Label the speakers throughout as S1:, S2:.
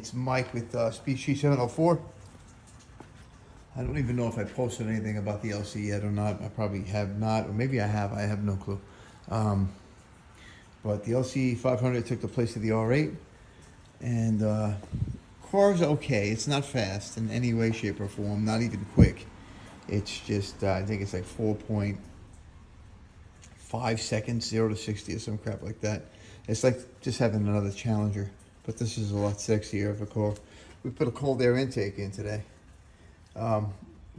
S1: it's Mike with Species 704. I don't even know if I posted anything about the LC yet or not. I probably have not, or maybe I have no clue. But the LC 500 took the place of the R8, and car's okay. It's not fast in any way, shape, or form, not even quick. It's just, I think it's like 4.5 seconds, 0 to 60 or some crap like that. It's like just having another Challenger, but this is a lot sexier of a car. We put a cold air intake in today.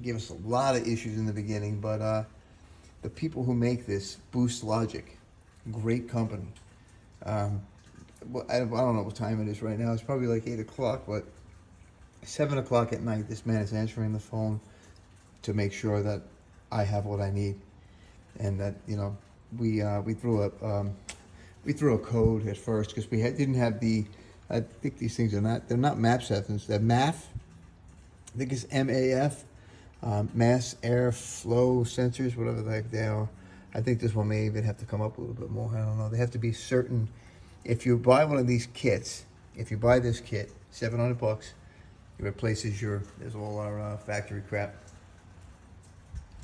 S1: Gave us a lot of issues in the beginning, but the people who make this, Boost Logic, great company. Well, I don't know what time it is right now. It's probably like 8 o'clock, but 7 o'clock at night, this man is answering the phone to make sure that I have what I need, and that, you know, we threw a code at first because didn't have the. I think these things they're not MAF sensors. They're MAF. I think it's MAF, mass air flow sensors, whatever the heck they are. I think this one may even have to come up a little bit more. I don't know. They have to be certain. If you buy one of these kits, if you buy this kit, $700, it replaces there's all our factory crap.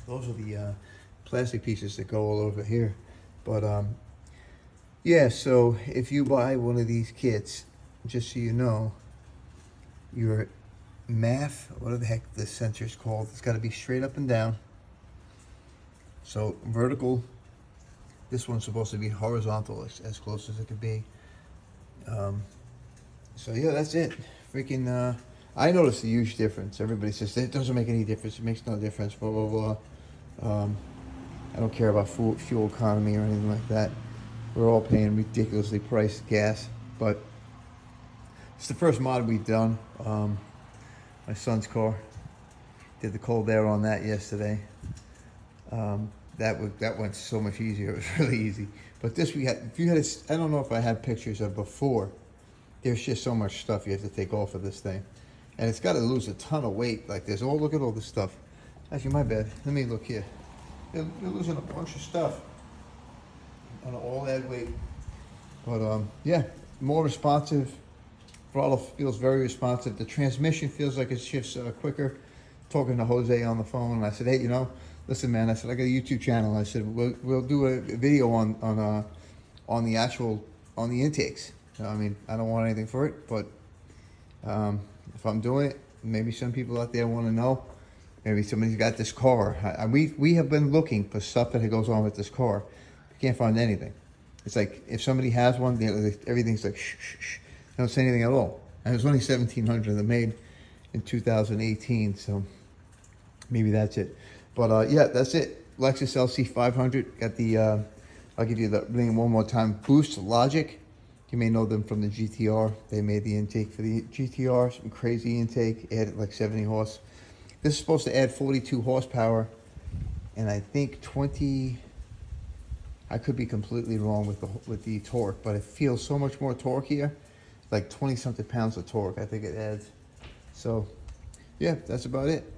S1: Those are the plastic pieces that go all over here. But yeah, so if you buy one of these kits, just so you know, your MAF, what the heck the sensor is called, it's got to be straight up and down. So vertical, this one's supposed to be horizontal, as close as it could be. So yeah, that's it. Freaking, I noticed a huge difference. Everybody says it doesn't make any difference. It makes no difference. Blah blah blah. I don't care about fuel economy or anything like that. We're all paying ridiculously priced gas, but it's the first mod we've done. My son's car, did the cold air on that yesterday. That went so much easier. It was really easy. But this I don't know if I had pictures of before. There's just so much stuff you have to take off of this thing, and it's got to lose a ton of weight like this. Oh, look at all this stuff. Actually, my bad. Let me look here. You're losing a bunch of stuff on all that weight. But yeah, more responsive. Throttle feels very responsive. The transmission feels like it shifts quicker. Talking to Jose on the phone, and I said, hey, you know, listen, man. I said I got a YouTube channel. I said we'll do a video on the intakes. I mean, I don't want anything for it, but if I'm doing it, maybe some people out there want to know. Maybe somebody's got this car. We have been looking for stuff that goes on with this car. We can't find anything. It's like if somebody has one, everything's like shh, shh, shh. They don't say anything at all. And there's only 1,700 of them made in 2018, so maybe that's it. But yeah, that's it. Lexus LC 500. Got the, I'll give you the name one more time. Boost Logic. You may know them from the GTR. They made the intake for the GTR. Some crazy intake. Added like 70 horse. This is supposed to add 42 horsepower. And I think 20... I could be completely wrong with the torque, but it feels so much more torque here. Like 20-something pounds of torque, I think it adds. So, yeah, that's about it.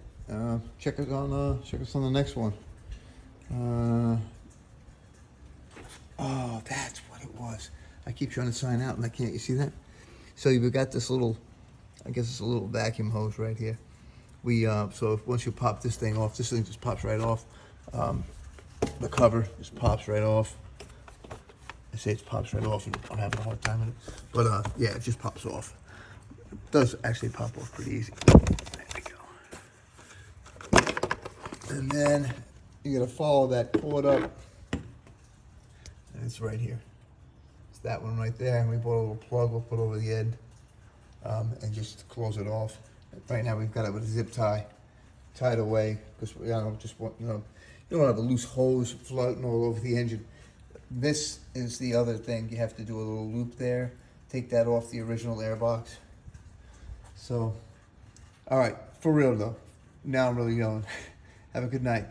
S1: Check us on the next one. Oh, that's what it was. I keep trying to sign out and I can't. You see that? So we've got this little, I guess it's a little vacuum hose right here. So once you pop this thing off, this thing just pops right off. The cover just pops right off. I say it pops right off, and I'm having a hard time with it. But yeah, it just pops off. It does actually pop off pretty easy. There we go. And then you're gonna follow that cord up, and it's right here. It's that one right there, and we bought a little plug we'll put over the end, and just close it off. Right now we've got it with a zip tie, tied away, because we just want, you don't have a loose hose floating all over the engine. This is the other thing. You have to do a little loop there. Take that off the original airbox. So, all right, for real though. Now I'm really going. Have a good night.